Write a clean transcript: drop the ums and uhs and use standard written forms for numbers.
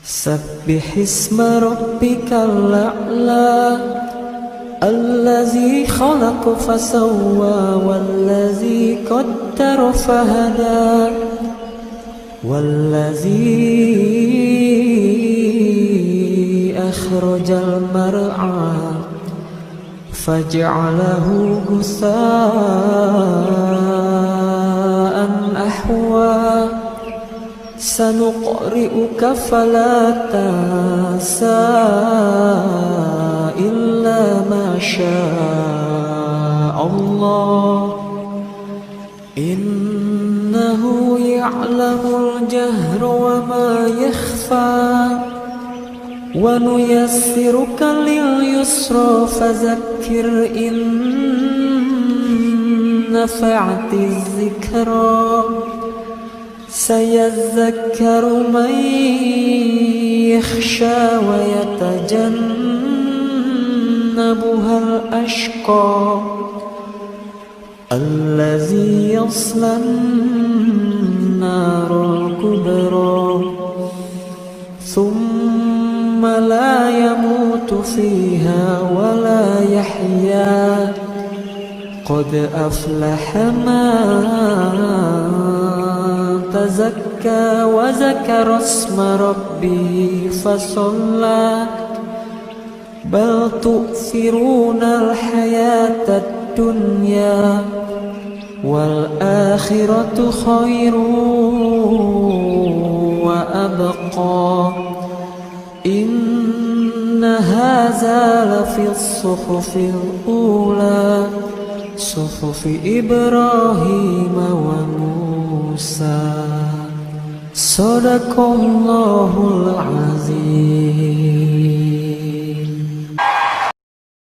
سبح اسم ربك الأعلى الذي خلق فسوى والذي قدر فهدى والذي أخرج المرعى فجعله غثاء أحوى سنقرئك فلا تنسى إلا ما شاء الله إنه يعلم الجهر وما يخفى ونيسرك لليسرى فذكر إن نفعت الذكرى سيذكر من يخشى ويتجنبها الأشقى الذي يصلى النار الكبرى ثم لا يموت فيها ولا يحيا قد أفلح من تزكى وذكر اسم ربه فصلى بل تؤثرون الحياة الدنيا والآخرة خير وأبقى إن هذا لفي الصحف الأولى صحف إبراهيم وموسى صدق الله